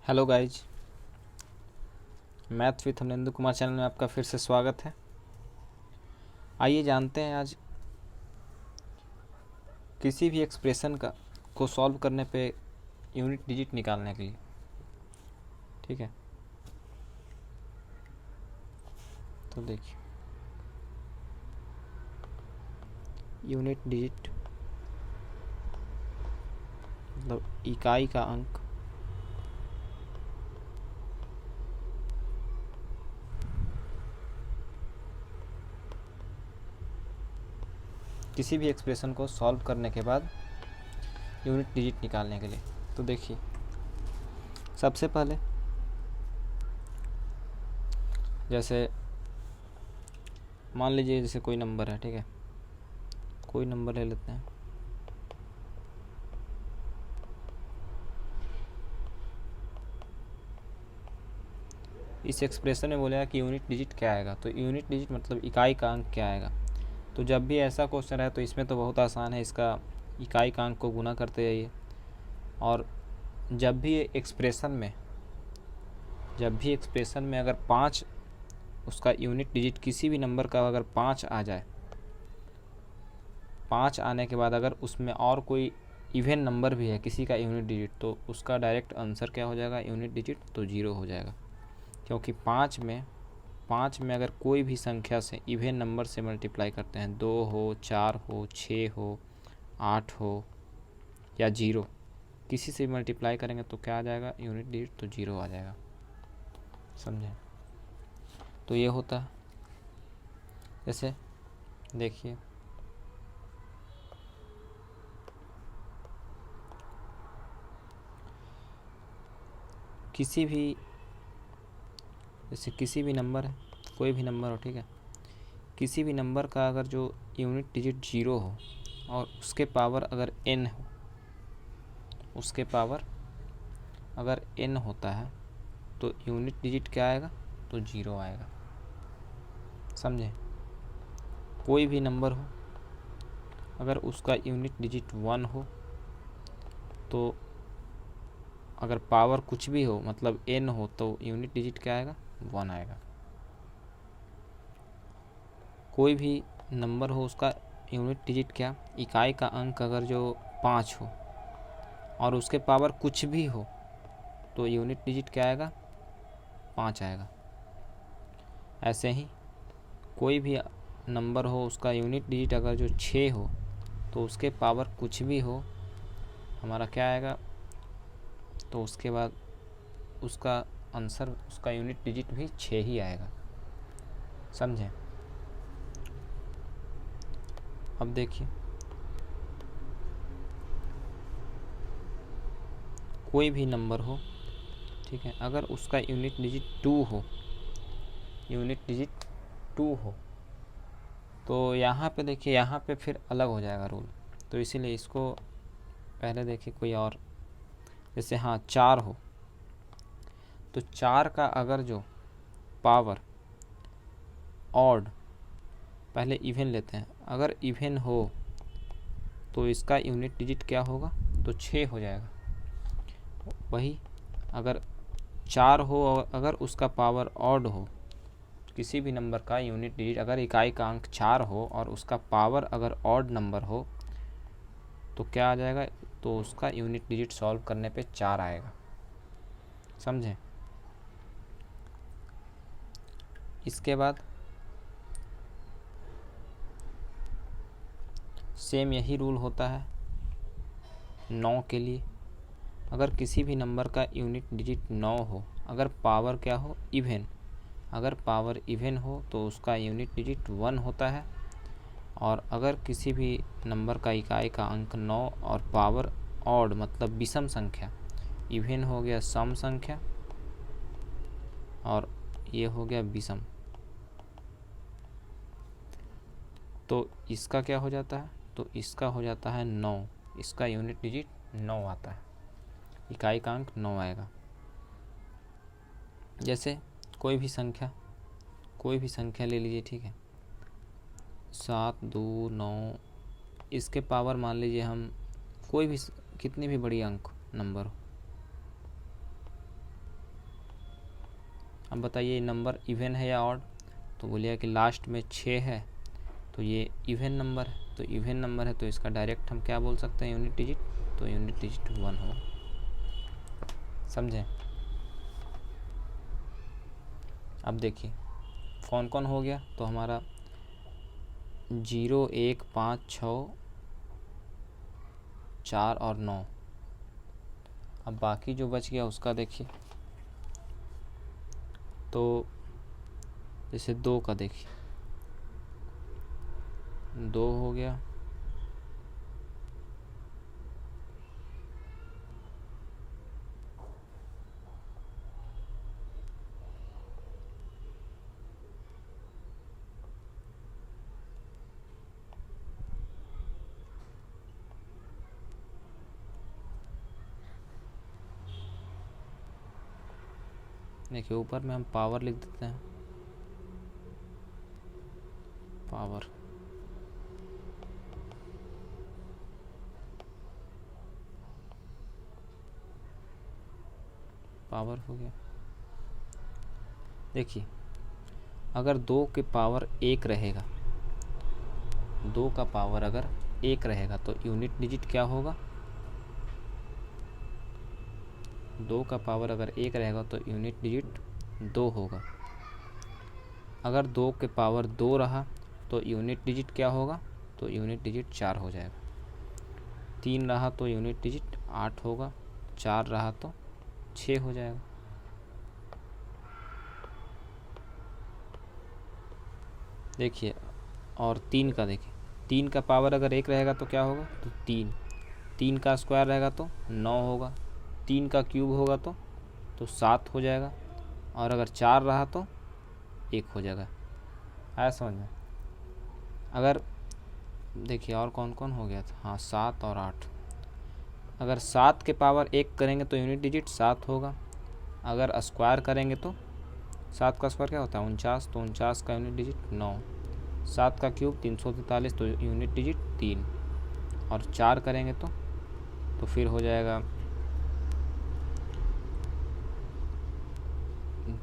Hello guys, math with Amarinder Kumar channel में आपका फिर से स्वागत है। आइए जानते हैं आज किसी भी एक्सप्रेशन को सॉल्व करने पे यूनिट डिजिट निकालने के लिए। ठीक है, तो देखिए यूनिट डिजिट मतलब इकाई का अंक। किसी भी एक्सप्रेशन को सॉल्व करने के बाद यूनिट डिजिट निकालने के लिए। तो देखिए सबसे पहले जैसे मान लीजिए जैसे कोई नंबर है, ठीक है, कोई नंबर ले लेते हैं। इस एक्सप्रेशन में बोलेगा कि यूनिट डिजिट क्या आएगा, तो यूनिट डिजिट मतलब इकाई का अंक क्या आएगा। तो जब भी ऐसा क्वेश्चन है तो इसमें तो बहुत आसान है, इसका इकाई का अंक को गुना करते जाइए। और जब भी एक्सप्रेशन में अगर 5 उसका यूनिट डिजिट किसी भी नंबर का अगर 5 आ जाए, 5 आने के बाद अगर उसमें और कोई इवन नंबर भी है किसी का यूनिट डिजिट, तो उसका डायरेक्ट आंसर क्या हो जाएगा, यूनिट डिजिट तो 0 हो जाएगा। क्योंकि 5 में अगर कोई भी संख्या से इवन नंबर से मल्टीप्लाई करते हैं, 2 हो, 4 हो, 6 हो, 8 हो या 0, किसी से मल्टीप्लाई करेंगे तो क्या आ जाएगा, यूनिट डिजिट तो 0 आ जाएगा। समझे? तो ये होता है। जैसे देखिए किसी भी नंबर है, कोई भी नंबर हो, ठीक है, किसी भी नंबर का अगर जो यूनिट डिजिट 0 हो और उसके पावर अगर n हो, उसके पावर अगर n होता है तो यूनिट डिजिट क्या आएगा, तो 0 आएगा। समझे? कोई भी नंबर हो अगर उसका यूनिट डिजिट 1 हो, तो अगर पावर कुछ भी हो मतलब n हो तो यूनिट डिजिट क्या आएगा, 1 आएगा। कोई भी नंबर हो उसका यूनिट डिजिट क्या, इकाई का अंक अगर जो 5 हो और उसके पावर कुछ भी हो तो यूनिट डिजिट क्या आएगा, 5 आएगा। ऐसे ही कोई भी नंबर हो उसका यूनिट डिजिट अगर जो 6 हो तो उसके पावर कुछ भी हो, हमारा क्या आएगा, तो उसके बाद उसका आंसर, उसका यूनिट डिजिट भी 6 ही आएगा। समझें? अब देखिए कोई भी नंबर हो, ठीक है, अगर उसका यूनिट डिजिट 2 हो, तो यहाँ पे देखिए, यहाँ पे फिर अलग हो जाएगा रूल। तो इसीलिए इसको पहले देखिए कोई और, जैसे 4 हो, तो 4 का अगर जो पावर ऑड, पहले इवन लेते हैं, अगर इवन हो तो इसका यूनिट डिजिट क्या होगा, तो 6 हो जाएगा। वही अगर 4 हो और अगर उसका पावर ऑड हो, किसी भी नंबर का यूनिट डिजिट अगर इकाई का अंक 4 हो और उसका पावर अगर ऑड नंबर हो तो क्या आ जाएगा, तो उसका यूनिट डिजिट सॉल्व करने पे 4 आएगा। समझें? इसके बाद सेम यही रूल होता है 9 के लिए। अगर किसी भी नंबर का यूनिट डिजिट 9 हो, अगर पावर क्या हो, इवन, अगर पावर इवन हो तो उसका यूनिट डिजिट 1 होता है। और अगर किसी भी नंबर का इकाई का अंक 9 और पावर ऑड मतलब विषम संख्या, इवन हो गया सम संख्या और ये हो गया विषम, तो इसका क्या हो जाता है, तो इसका हो जाता है 9, इसका यूनिट डिजिट 9 आता है, इकाई का अंक 9 आएगा। जैसे कोई भी संख्या ले लीजिए, ठीक है, 7 2 9, इसके पावर मान लीजिए हम कोई भी कितनी भी बड़ी अंक नंबर हो, अब बताइए नंबर इवन है या ऑड, तो बोलिए कि लास्ट में 6 है तो ये इवन नंबर है, तो इवन नंबर है तो इसका डायरेक्ट हम क्या बोल सकते हैं यूनिट डिजिट, तो यूनिट डिजिट 1 होगा। समझें। अब देखिए कौन कौन हो गया, तो हमारा 0 1 5 6 4 और 9। अब बाकी जो बच गया उसका देखिए, तो जैसे 2 का देखिए, 2 हो गया, देखिए ऊपर में हम पावर लिख देते हैं, पावर, पावर हो गया। देखिए अगर 2 के पावर 1 रहेगा, 2 का पावर अगर 1 रहेगा तो यूनिट डिजिट क्या होगा, 2 का पावर अगर 1 रहेगा तो यूनिट डिजिट 2 होगा। अगर 2 के पावर 2 रहा तो यूनिट डिजिट क्या होगा, तो यूनिट डिजिट 4 हो जाएगा। 3 रहा तो यूनिट डिजिट 8 होगा, 4 रहा तो 6 हो जाएगा। देखिए और 3 का देखिए, 3 का पावर अगर 1 रहेगा तो क्या होगा, तो 3, 3 का स्क्वायर रहेगा तो 9 होगा, 3 का क्यूब होगा तो 7 हो जाएगा, और अगर 4 रहा तो 1 हो जाएगा। आया समझ में। अगर देखिए और कौन कौन हो गया था, हाँ 7 और 8। अगर 7 के पावर 1 करेंगे तो यूनिट डिजिट 7 होगा, अगर स्क्वायर करेंगे तो 7 का स्क्वायर क्या होता है 49, तो 49 का यूनिट डिजिट 9, 7 का क्यूब 343 तो यूनिट डिजिट 3, और 4 करेंगे तो फिर हो जाएगा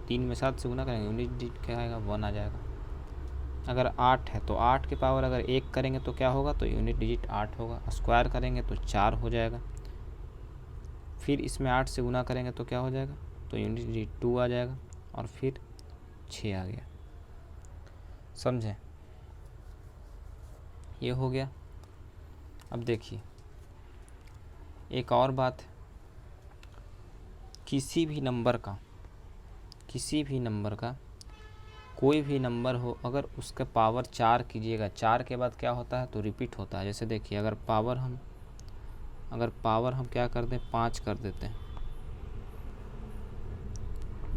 3 में 7 से गुना करेंगे यूनिट डिजिट क्या आएगा 1 आ जाएगा। अगर 8 है तो 8 के पावर अगर 1 करेंगे तो क्या होगा, तो यूनिट डिजिट 8 होगा, स्क्वायर करेंगे तो 4 हो जाएगा, फिर इसमें 8 से गुना करेंगे तो क्या हो जाएगा, तो यूनिट डिजिट 2 आ जाएगा, और फिर 6 आ गया। समझें, ये हो गया। अब देखिए एक और बात है, किसी भी नंबर का कोई भी नंबर हो अगर उसका पावर 4 कीजिएगा, 4 के बाद क्या होता है, तो रिपीट होता है। जैसे देखिए अगर पावर हम क्या कर दें 5 कर देते हैं,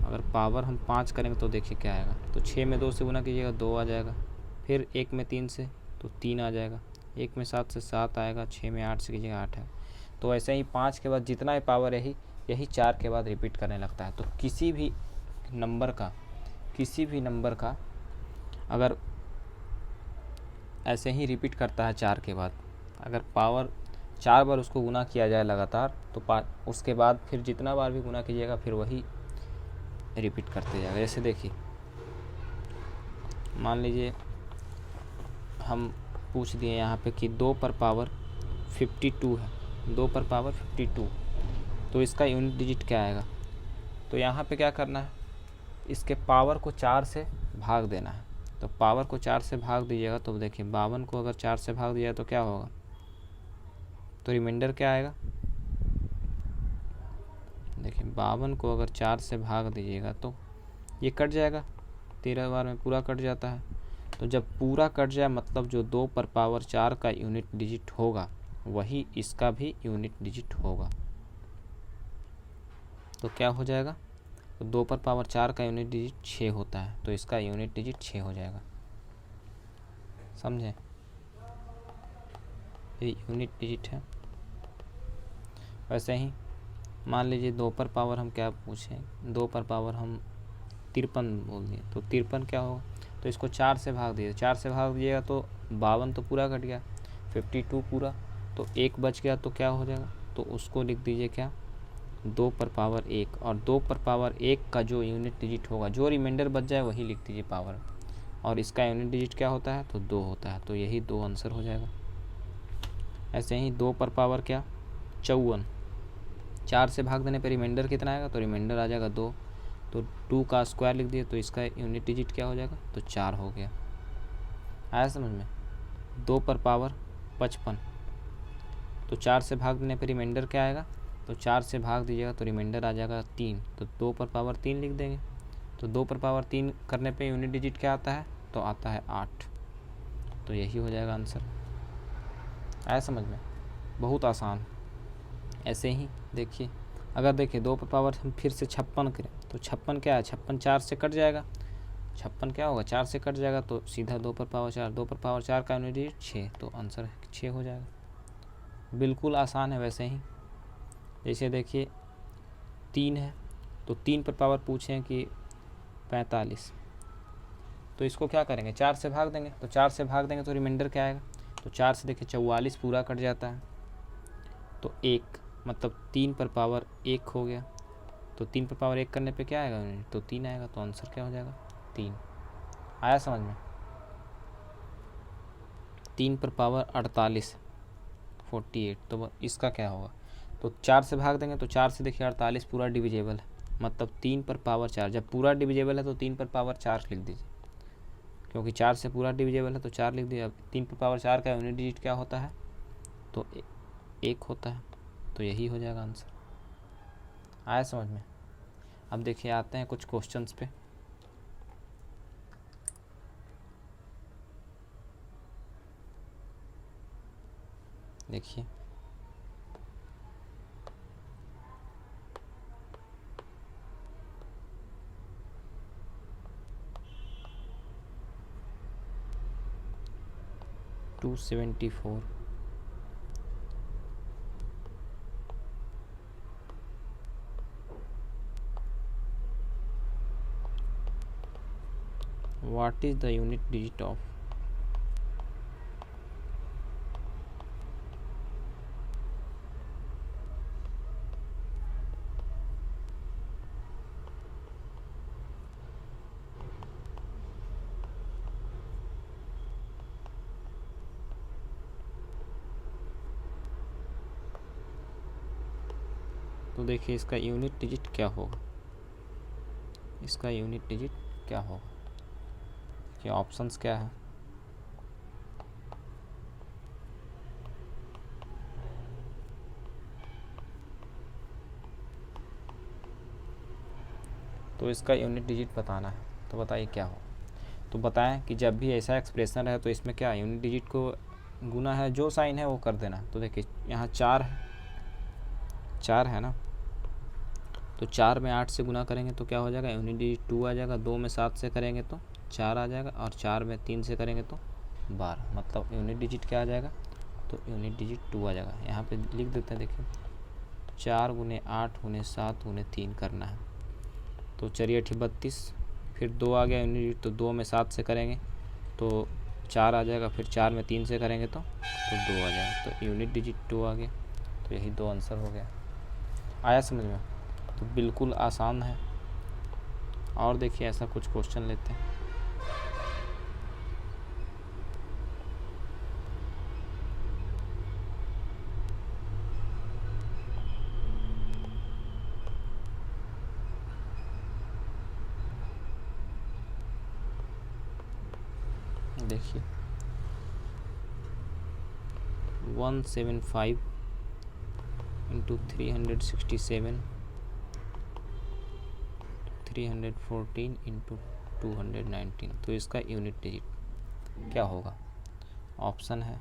अगर पावर हम 5 करेंगे तो देखिए क्या आएगा, तो 6 में 2 से गुना कीजिएगा 2 आ जाएगा, फिर 1 में 3 से तो 3 आ जाएगा, 1 में 7 से 7 आएगा, 6 में 8 से कीजिएगा 8 है। तो ऐसे ही 5 के बाद जितना ही पावर यही 4 के बाद रिपीट करने लगता है। तो किसी भी नंबर का अगर ऐसे ही रिपीट करता है 4 के बाद, अगर पावर 4 बार उसको गुना किया जाए लगातार, तो उसके बाद फिर जितना बार भी गुना कीजिएगा फिर वही रिपीट करते जाएगा। जैसे देखिए मान लीजिए हम पूछ दिए यहाँ पे कि 2 पर पावर 52 है, 2 पर पावर 52, तो इसका यूनिट डिजिट क्या आएगा। तो यहाँ पे क्या करना है, इसके पावर को 4 से भाग देना है। तो पावर को 4 से भाग दीजिएगा तो देखिए 52 को अगर 4 से भाग दिया तो क्या होगा, तो रिमाइंडर क्या आएगा, देखिए 52 को अगर 4 से भाग दीजिएगा तो ये कट जाएगा, 13 बार में पूरा कट जाता है। तो जब पूरा कट जाए मतलब जो 2 पर पावर 4 का यूनिट डिजिट होगा वही इसका भी यूनिट डिजिट होगा। तो क्या हो जाएगा, तो 2 पर पावर 4 का यूनिट डिजिट 6 होता है, तो इसका यूनिट डिजिट 6 हो जाएगा। समझे, ये यूनिट डिजिट है। वैसे ही मान लीजिए 2 पर पावर हम क्या पूछें, 2 पर पावर हम 53 बोल दिए, तो 53 क्या होगा, तो इसको 4 से भाग दिए, 4 से भाग दिएगा तो 52 तो पूरा कट गया, 52 पूरा, तो 1 बच गया तो क्या हो जाएगा, तो उसको लिख दीजिए क्या 2 पर पावर 1, और 2 पर पावर 1 का जो यूनिट डिजिट होगा, जो रिमाइंडर बच जाए वही लिख दीजिए पावर, और इसका यूनिट डिजिट क्या होता है, तो 2 होता है, तो यही 2 आंसर हो जाएगा। ऐसे ही 2 पर पावर क्या 54, 4 से भाग देने पर रिमाइंडर कितना आएगा, तो रिमाइंडर आ जाएगा 2, तो 2 का स्क्वायर लिख दिए, तो इसका यूनिट डिजिट क्या हो जाएगा, तो 4 हो गया। आया समझ में। 2 पर पावर 55, तो 4 से भाग देने पर रिमाइंडर क्या आएगा, तो 4 से भाग दीजिएगा तो रिमाइंडर आ जाएगा 3, तो 2 पर पावर 3 लिख देंगे, तो 2 पर पावर 3 करने पे यूनिट डिजिट क्या आता है, तो आता है 8, तो यही हो जाएगा आंसर। आया समझ में, बहुत आसान। ऐसे ही देखिए, अगर देखिए 2 पर पावर हम फिर से 56 करें, तो 56 क्या है, 56 4 से कट जाएगा, 56 क्या होगा, 4 से कट जाएगा, तो सीधा 2 पर पावर 4, 2 पर पावर 4 का यूनिट डिजिट 6, तो आंसर 6 हो जाएगा। बिल्कुल आसान है। वैसे ही जैसे देखिए 3 है, तो 3 पर पावर पूछें कि 45, तो इसको क्या करेंगे, 4 से भाग देंगे, तो 4 से भाग देंगे तो रिमाइंडर क्या आएगा, तो 4 से देखिए 44 पूरा कट जाता है, तो 1, मतलब 3 पर पावर 1 हो गया, तो 3 पर पावर 1 करने पे क्या आएगा यूनिट, तो 3 आएगा, तो आंसर क्या हो जाएगा 3। आया समझ में। 3 पर पावर 48 48, तो इसका क्या होगा, तो 4 से भाग देंगे, तो 4 से देखिए 48 पूरा डिविजेबल है, मतलब 3 पर पावर 4, जब पूरा डिविजेबल है तो 3 पर पावर 4 लिख दीजिए, क्योंकि 4 से पूरा डिविजेबल है तो 4 लिख दिया। अब 3 पर पावर 4 का यूनिट डिजिट क्या होता है, तो 1 होता है, तो यही हो जाएगा आंसर। आया समझ में। अब देखिए आते हैं कुछ क्वेश्चंस पे। देखिए $274, what is the unit digit of तो देखिए इसका यूनिट डिजिट क्या होगा, इसका यूनिट डिजिट क्या होगा, ये ऑप्शंस क्या है, तो इसका यूनिट डिजिट बताना है, तो बताइए क्या हो। तो बताएं कि जब भी ऐसा एक्सप्रेशन है तो इसमें क्या यूनिट डिजिट को गुना है, जो साइन है वो कर देना। तो देखिए यहाँ 4 है, 4 है ना, तो 4 में 8 से गुना करेंगे तो क्या हो जाएगा, यूनिट डिजिट 2 आ जाएगा, 2 में 7 से करेंगे तो 4 आ जाएगा, और 4 में 3 से करेंगे तो 12, मतलब यूनिट डिजिट क्या आ जाएगा, तो यूनिट डिजिट 2 आ जाएगा। यहाँ पे लिख देते हैं, देखिए 4 गुने 8 गुने 7 गुने 3 करना है, तो चलिए 32, फिर 2 आ गया यूनिट डिजिट, तो 2 में 7 से करेंगे तो 4 आ जाएगा, फिर 4 में 3 से करेंगे तो 2 आ जाएगा, तो यूनिट डिजिट 2 आ गया, तो यही 2 आंसर हो गया। आया समझ में। तो बिल्कुल आसान है। और देखिए ऐसा कुछ क्वेश्चन लेते हैं। देखिए 175 इंटू 367 314 इंटू 219, तो इसका यूनिट डिजिट क्या होगा। ऑप्शन है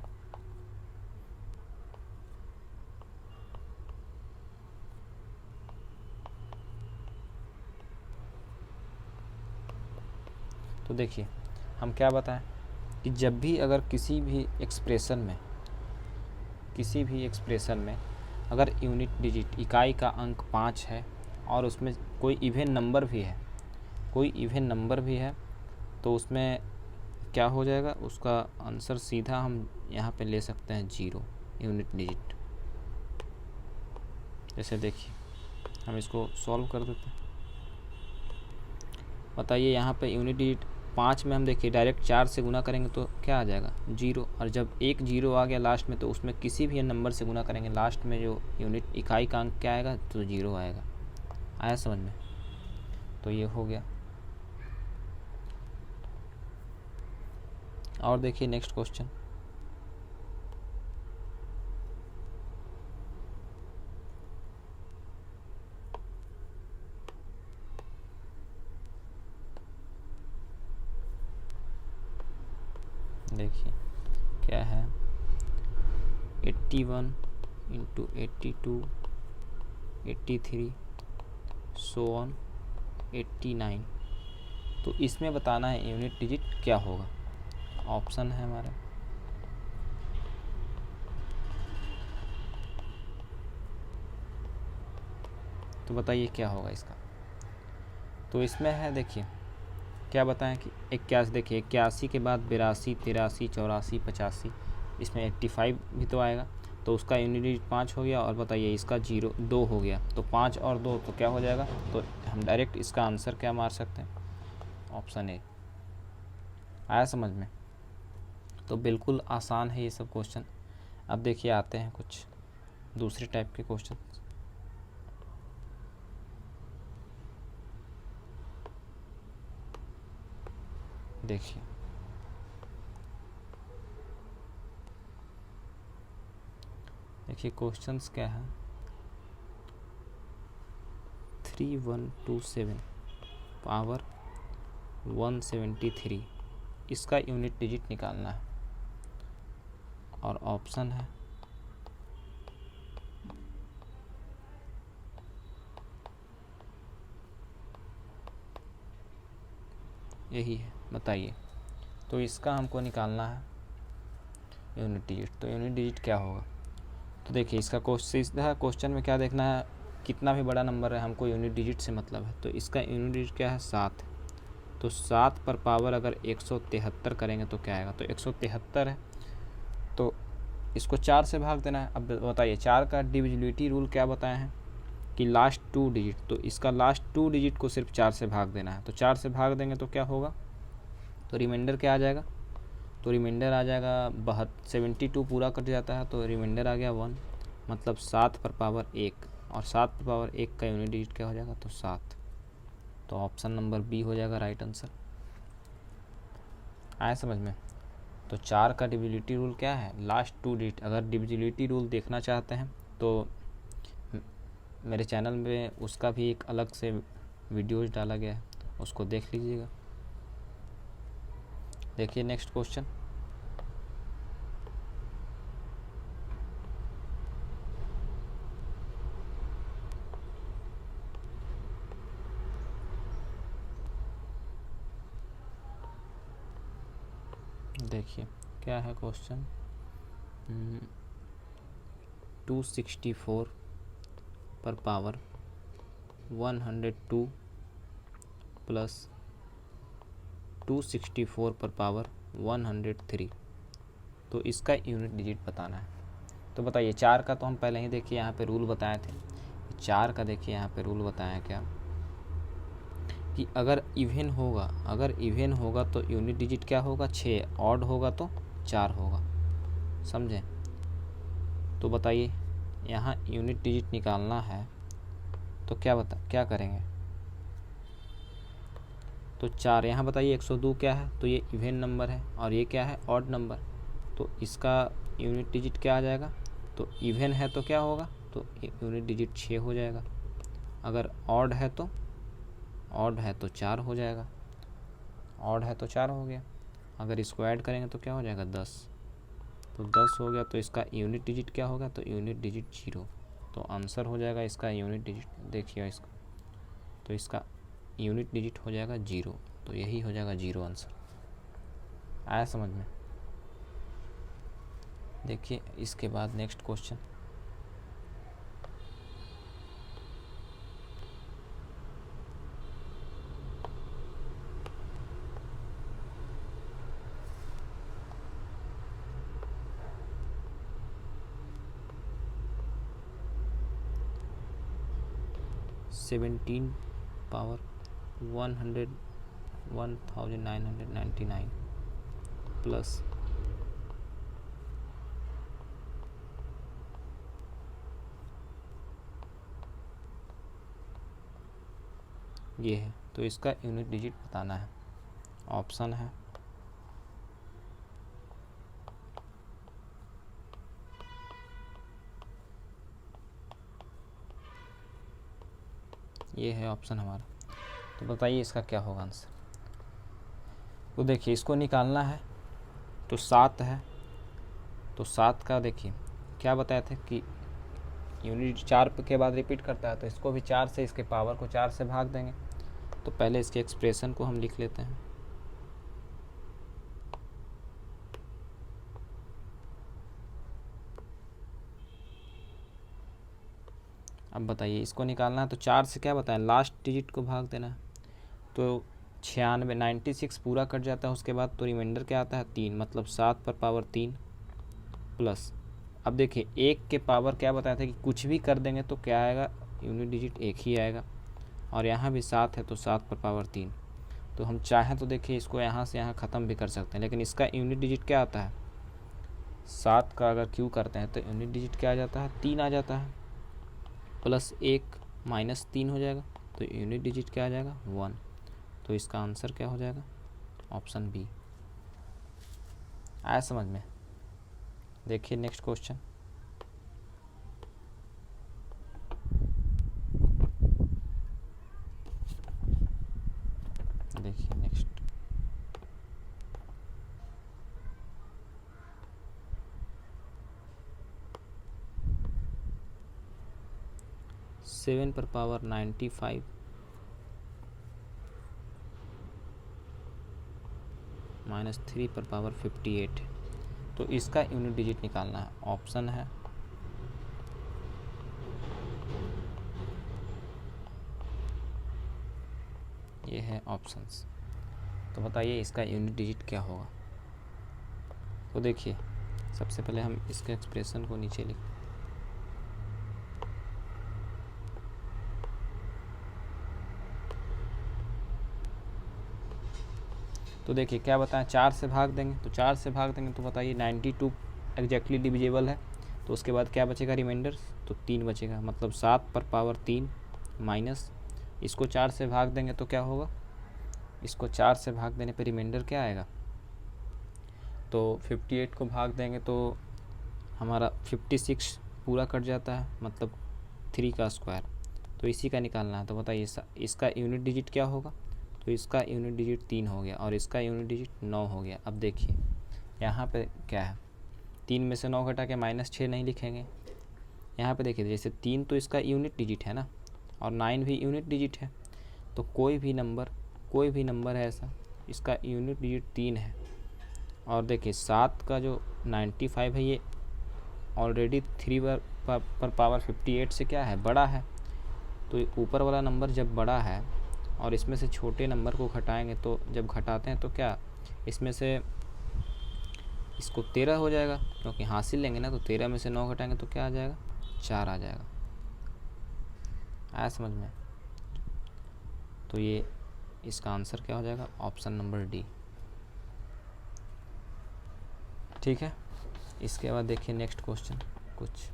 तो देखिए हम क्या बताएं कि जब भी अगर किसी भी एक्सप्रेशन में अगर यूनिट डिजिट इकाई का अंक 5 है और उसमें कोई इवन नंबर भी है, तो उसमें क्या हो जाएगा, उसका आंसर सीधा हम यहाँ पे ले सकते हैं 0 यूनिट डिजिट। जैसे देखिए हम इसको सॉल्व कर देते हैं। बताइए यहाँ पे यूनिट डिजिट 5 में हम देखिए डायरेक्ट 4 से गुना करेंगे तो क्या आ जाएगा 0, और जब एक 0 आ गया लास्ट में तो उसमें किसी भी नंबर से गुना करेंगे लास्ट में जो यूनिट इकाई का अंक क्या आएगा तो 0 आएगा। आया समझ में? तो ये हो गया। और देखिए नेक्स्ट क्वेश्चन, देखिए क्या है 81 इंटू 82 83 सो ऑन 89। तो इसमें बताना है यूनिट डिजिट क्या होगा। ऑप्शन है हमारा तो बताइए क्या होगा इसका। तो इसमें है देखिए क्या बताएं कि 81, देखिए 81 के बाद 82 83 84 85, इसमें 85 भी तो आएगा, तो उसका यूनिट डिजिट 5 हो गया। और बताइए इसका 2 हो गया, तो 5 और 2 तो क्या हो जाएगा, तो हम डायरेक्ट इसका आंसर क्या मार सकते हैं, ऑप्शन ए। आया समझ में? तो बिल्कुल आसान है ये सब क्वेश्चन। अब देखिए आते हैं कुछ दूसरे टाइप के क्वेश्चन। देखिए क्वेश्चंस क्या है, 3127 पावर 173, इसका यूनिट डिजिट निकालना है। और ऑप्शन है यही है, बताइए। तो इसका हमको निकालना है यूनिट डिजिट। तो यूनिट डिजिट क्या होगा, तो देखिए इसका सीधा क्वेश्चन में क्या देखना है, कितना भी बड़ा नंबर है हमको यूनिट डिजिट से मतलब है। तो इसका यूनिट डिजिट क्या है 7, तो 7 पर पावर अगर 173 करेंगे तो क्या आएगा, तो 173 है तो इसको 4 से भाग देना है। अब बताइए 4 का डिविजिबिलिटी रूल क्या बताए हैं कि लास्ट 2 डिजिट, तो इसका लास्ट 2 डिजिट को सिर्फ 4 से भाग देना है। तो 4 से भाग देंगे तो क्या होगा, तो रिमाइंडर क्या आ जाएगा, तो रिमाइंडर आ जाएगा 72 पूरा कट जाता है तो रिमाइंडर आ गया 1, मतलब 7 पर पावर 1, और 7 पर पावर 1 का यूनिट डिजिट क्या हो जाएगा, तो 7। तो ऑप्शन नंबर बी हो जाएगा राइट आंसर। आया समझ में? तो 4 का डिविजिबिलिटी रूल क्या है, लास्ट 2 डिजिट। अगर डिविजिबिलिटी रूल देखना चाहते हैं तो मेरे चैनल में उसका भी एक अलग से वीडियोज डाला गया है, उसको देख लीजिएगा। देखिए नेक्स्ट क्वेश्चन, देखिए क्या है क्वेश्चन, 264 पर पावर 102 प्लस 264 पर पावर 103, तो इसका यूनिट डिजिट बताना है। तो बताइए 4 का तो हम पहले ही देखिए यहाँ पे रूल बताए थे। 4 का देखिए यहाँ पे रूल बताया क्या कि अगर इवन होगा तो यूनिट डिजिट क्या होगा 6, ऑड होगा तो 4 होगा, समझें? तो बताइए यहाँ यूनिट डिजिट निकालना है तो क्या करेंगे, तो 4 यहाँ बताइए 102 क्या है, तो ये इवन नंबर है, और ये क्या है ऑड नंबर, तो इसका यूनिट डिजिट क्या आ जाएगा, तो इवन है तो क्या होगा, तो यूनिट डिजिट 6 हो जाएगा। अगर ऑड है तो 4 हो जाएगा, ऑड है तो 4 हो गया। अगर इसको ऐड करेंगे तो क्या हो जाएगा 10, तो 10 हो गया। तो इसका यूनिट डिजिट क्या होगा, तो यूनिट डिजिट 0, तो आंसर हो जाएगा इसका यूनिट डिजिट। देखिए इसका, तो इसका यूनिट डिजिट हो जाएगा 0, तो यही हो जाएगा 0 आंसर। आया समझ में? देखिए इसके बाद नेक्स्ट क्वेश्चन, 17 पावर 1999 प्लस ये है। तो इसका यूनिट डिजिट बताना है। ऑप्शन है ये है ऑप्शन हमारा। तो बताइए इसका क्या होगा आंसर। तो देखिए इसको निकालना है। तो 7 है, तो 7 का देखिए क्या बताया था कि यूनिट 4 के बाद रिपीट करता है, तो इसको भी 4 से, इसके पावर को 4 से भाग देंगे। तो पहले इसके एक्सप्रेशन को हम लिख लेते हैं। अब बताइए इसको निकालना है। तो 4 से क्या बताएं, लास्ट डिजिट को भाग देना है। तो 96 पूरा कट जाता है, उसके बाद तो रिमाइंडर क्या आता है 3, मतलब 7 पर पावर 3 प्लस। अब देखिए 1 के पावर क्या बताया था कि कुछ भी कर देंगे तो क्या आएगा, यूनिट डिजिट 1 ही आएगा। और यहाँ भी 7 है, तो 7 पर पावर 3। तो हम चाहें तो देखिए इसको यहाँ से यहाँ ख़त्म भी कर सकते हैं, लेकिन इसका यूनिट डिजिट क्या आता है, 7 का अगर क्यू करते हैं तो यूनिट डिजिट क्या आ जाता है, 3 आ जाता है। प्लस 1 माइनस 3 हो जाएगा, तो यूनिट डिजिट क्या आ जाएगा 1। तो इसका आंसर क्या हो जाएगा, ऑप्शन बी। आया समझ में। देखिए नेक्स्ट क्वेश्चन। देखिए नेक्स्ट, सेवन पर पावर 95 माइनस 3 पर पावर 58। तो इसका यूनिट डिजिट निकालना है। ऑप्शन है ये है ऑप्शंस। तो बताइए इसका यूनिट डिजिट क्या होगा। तो देखिए सबसे पहले हम इसके एक्सप्रेशन को नीचे लिख, तो देखिए क्या बताएं, 4 से भाग देंगे। तो 4 से भाग देंगे तो बताइए 92 एग्जैक्टली डिविजिबल है। तो उसके बाद क्या बचेगा रिमाइंडर, तो 3 बचेगा, मतलब 7 पर पावर 3 माइनस, इसको 4 से भाग देंगे तो क्या होगा, इसको 4 से भाग देने पर रिमाइंडर क्या आएगा, तो 58 को भाग देंगे तो हमारा 56 पूरा कट जाता है, मतलब 3 का स्क्वायर। तो इसी का निकालना है। तो बताइए इसका यूनिट डिजिट क्या होगा। तो इसका यूनिट डिजिट 3 हो गया और इसका यूनिट डिजिट 9 हो गया। अब देखिए यहाँ पे क्या है, 3 में से 9 घटा के -6 नहीं लिखेंगे। यहाँ पे देखिए जैसे 3 तो इसका यूनिट डिजिट है ना, और 9 भी यूनिट डिजिट है। तो कोई भी नंबर है ऐसा, इसका यूनिट डिजिट 3 है। और देखिए 7 का जो 95 है ये ऑलरेडी 3 पर पावर 58 से क्या है, बड़ा है। तो ऊपर वाला नंबर जब बड़ा है और इसमें से छोटे नंबर को घटाएंगे, तो जब घटाते हैं तो क्या इसमें से इसको 13 हो जाएगा, क्योंकि हासिल लेंगे ना। तो 13 में से 9 घटाएंगे तो क्या आ जाएगा, 4 आ जाएगा। आया समझ में। तो ये इसका आंसर क्या हो जाएगा, ऑप्शन नंबर डी। ठीक है। इसके बाद देखिए नेक्स्ट क्वेश्चन कुछ,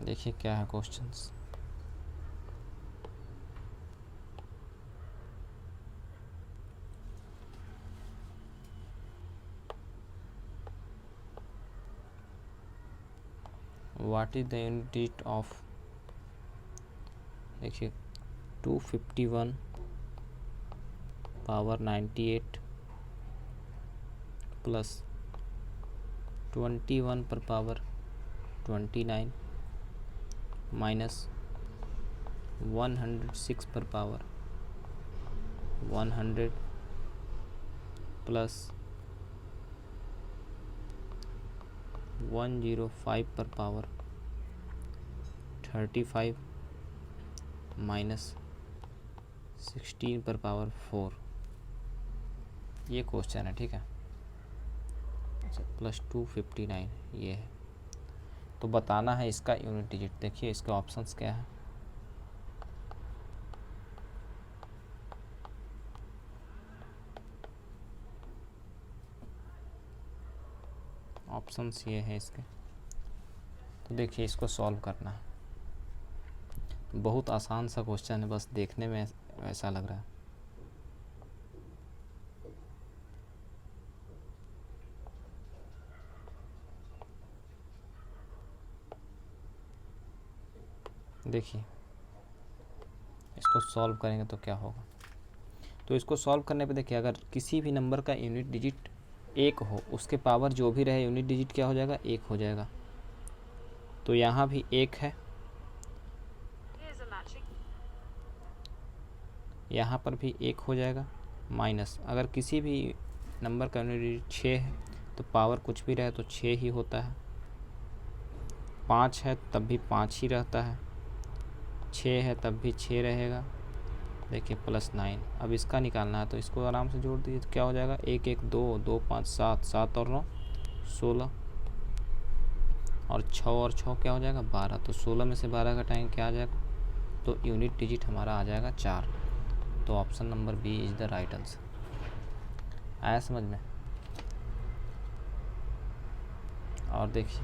देखिए क्या है questions. What is the unit digit of, देखिए 251 पावर 98 प्लस 21 पर पावर 29 माइनस 106 पर पावर 100 प्लस 105 पर पावर 35 -16^4 ये क्वेश्चन है, ठीक है। अच्छा, +259 ये है। तो बताना है इसका यूनिट डिजिट। देखिए इसके ऑप्शंस क्या है। ऑप्शंस ये है इसके। तो देखिए इसको सॉल्व करना है। बहुत आसान सा क्वेश्चन है, बस देखने में ऐसा लग रहा है। देखिए इसको सॉल्व करेंगे तो क्या होगा। तो इसको सॉल्व करने पे देखिए, अगर किसी भी नंबर का यूनिट डिजिट 1 हो, उसके पावर जो भी रहे यूनिट डिजिट क्या हो जाएगा, 1 हो जाएगा। तो यहाँ भी 1 है, यहाँ पर भी 1 हो जाएगा। माइनस अगर किसी भी नंबर का यूनिट डिजिट 6 है तो पावर कुछ भी रहे तो 6 ही होता है। 5 है तब भी 5 ही रहता है। 6 है तब भी 6 रहेगा। देखिए +9। अब इसका निकालना है तो इसको आराम से जोड़ दीजिए तो क्या हो जाएगा, 1 1 2 2 5 7 7 और 9 16 और 6 और 6 क्या हो जाएगा, 12। तो 16 में से 12 घटाएंगे क्या आ जाएगा, तो यूनिट डिजिट हमारा आ जाएगा 4। तो option number B is the right answer. आया समझ में। और देखिए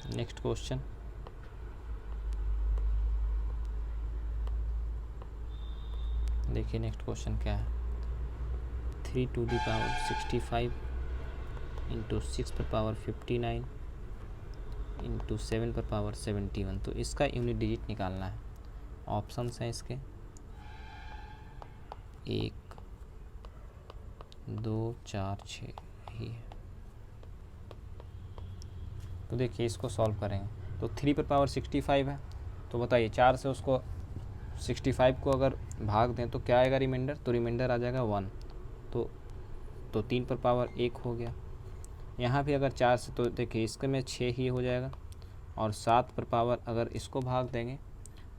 नेक्स्ट क्वेश्चन। देखिए नेक्स्ट क्वेश्चन क्या है। 3^65 × 6^59 × 7^71। तो इसका यूनिट डिजिट निकालना है। ऑप्शंस हैं इसके 1 2 4 6 ही है। तो देखिए इसको सॉल्व करेंगे तो 3^65 है, तो बताइए 4 से उसको 65 को अगर भाग दें तो क्या आएगा रिमाइंडर, तो रिमाइंडर आ जाएगा 1। तो 3^1 हो गया। यहाँ भी अगर 4 से, तो देखिए इसके में 6 ही हो जाएगा। और 7 अगर इसको भाग देंगे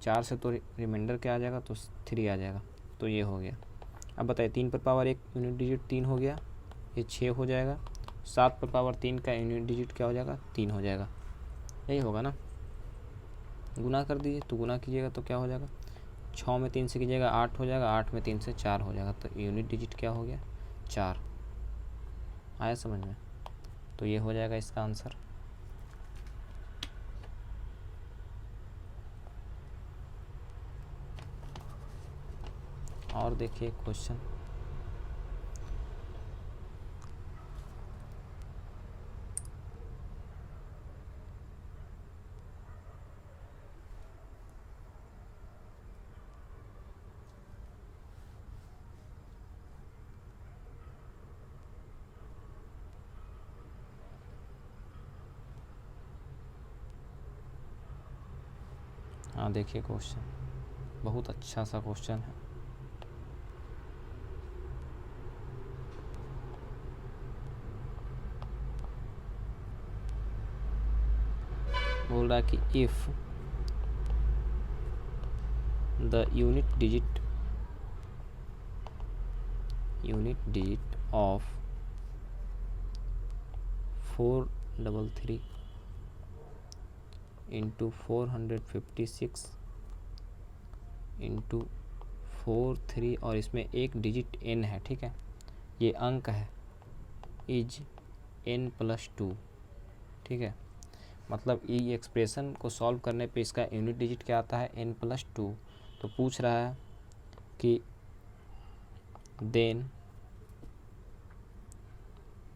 4 से तो रिमाइंडर क्या आ जाएगा, तो 3 आ जाएगा। तो ये हो गया। अब बताइए 3^1 यूनिट डिजिट 3 हो गया, ये 6 हो जाएगा। 7^3 का यूनिट डिजिट क्या हो जाएगा, 3 हो जाएगा। यही होगा ना। गुना कर दीजिए, तो गुना कीजिएगा तो क्या हो जाएगा, 6 में 3 से कीजिएगा 8 हो जाएगा, 8 में 3 से 4 हो जाएगा। तो यूनिट डिजिट क्या हो गया, 4। आया समझ में। तो ये हो जाएगा इसका आंसर। और देखिए क्वेश्चन। हाँ देखिए क्वेश्चन बहुत अच्छा सा क्वेश्चन है। बोल रहा है कि if the unit digit of 433 × 456 × 43 और इसमें एक डिजिट n है, ठीक है, ये अंक है, इज n+2, ठीक है। मतलब ये एक्सप्रेशन को सॉल्व करने पे इसका यूनिट डिजिट क्या आता है, n+2। तो पूछ रहा है कि then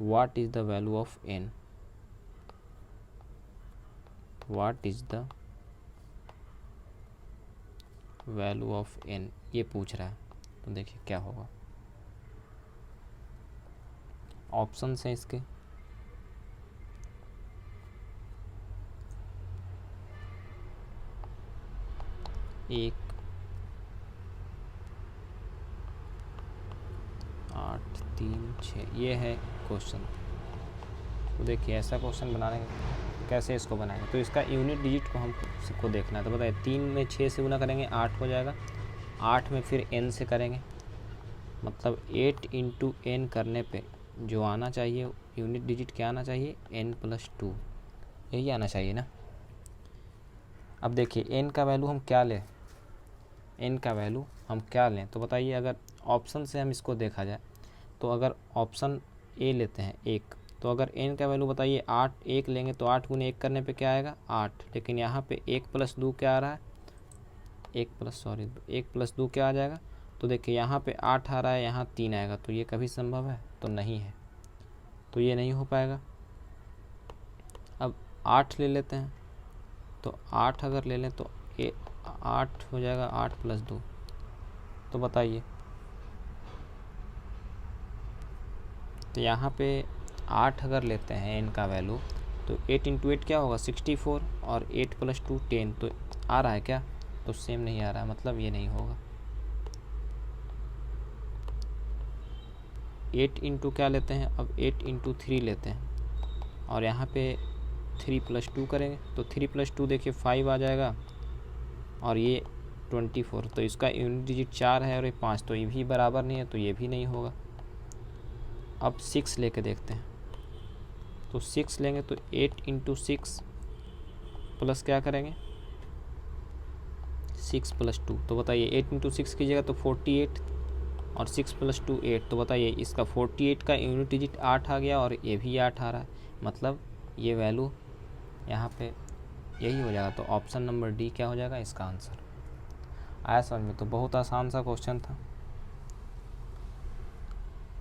what is the value of n, what is the value of n, ये पूछ रहा है। तो देखिए क्या होगा। ऑप्शंस हैं इसके, 1 1 8 3 6 ये है क्वेश्चन। तो देखिए ऐसा क्वेश्चन बनाने कैसे इसको बनाएंगे, तो इसका यूनिट डिजिट को हमको देखना है। तो बताइए 3 में 6 से गुना करेंगे 8 हो जाएगा, 8 में फिर n से करेंगे, मतलब 8 इंटू एन करने पे जो आना चाहिए यूनिट डिजिट क्या आना चाहिए, n+2, यही आना चाहिए ना। अब देखिए n का वैल्यू हम क्या लें, n का वैल्यू हम क्या लें, तो बताइए अगर ऑप्शन से हम इसको देखा जाए तो अगर ऑप्शन ए लेते हैं 1, तो अगर n का वैल्यू बताइए 8 1 लेंगे तो 8 गुने 1 करने पे क्या आएगा 8, लेकिन यहाँ पे 1+2 क्या आ रहा है 1+2 क्या आ जाएगा, तो देखिए यहाँ पे 8 आ रहा है, यहाँ 3 आएगा, तो ये कभी संभव है, तो नहीं है, तो ये नहीं हो पाएगा। अब 8 ले लेते हैं, तो 8 अगर ले लें तो 8 हो जाएगा 8+2, तो बताइए तो यहाँ पे 8 अगर लेते हैं n का वैल्यू तो 8 इंटू 8 क्या होगा 64, और 8+2 10, तो आ रहा है क्या, तो सेम नहीं आ रहा है, मतलब ये नहीं होगा। 8 इंटू क्या लेते हैं, अब 8 इंटू 3 लेते हैं, और यहाँ पे 3+2 करेंगे, तो 3+2 देखिए 5 आ जाएगा, और ये 24, तो इसका यूनिट डिजिट 4 है और ये 5, तो ये भी बराबर नहीं है, तो ये भी नहीं होगा। अब 6 लेके देखते हैं, तो 6 लेंगे तो 8 इंटू 6 प्लस क्या करेंगे 6+2, तो बताइए 8 इंटू 6 कीजिएगा तो 48, और 6+2 8, तो बताइए इसका 48 का यूनिट डिजिट 8 आ गया, और ये भी 8 आ रहा है, मतलब ये वैल्यू यहाँ पे यही हो जाएगा। तो ऑप्शन नंबर डी क्या हो जाएगा इसका आंसर। आया समझ में, तो बहुत आसान सा क्वेश्चन था,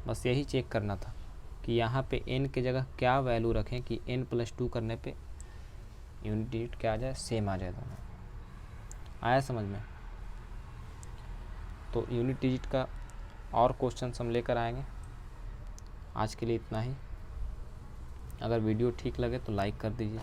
बस यही चेक करना था कि यहाँ पे n के जगह क्या वैल्यू रखें कि n+2 करने पे यूनिट डिजिट क्या आ जाए, सेम आ जाए दोनों। आया समझ में, तो यूनिट डिजिट का और क्वेश्चन हम लेकर आएंगे। आज के लिए इतना ही। अगर वीडियो ठीक लगे तो लाइक कर दीजिए।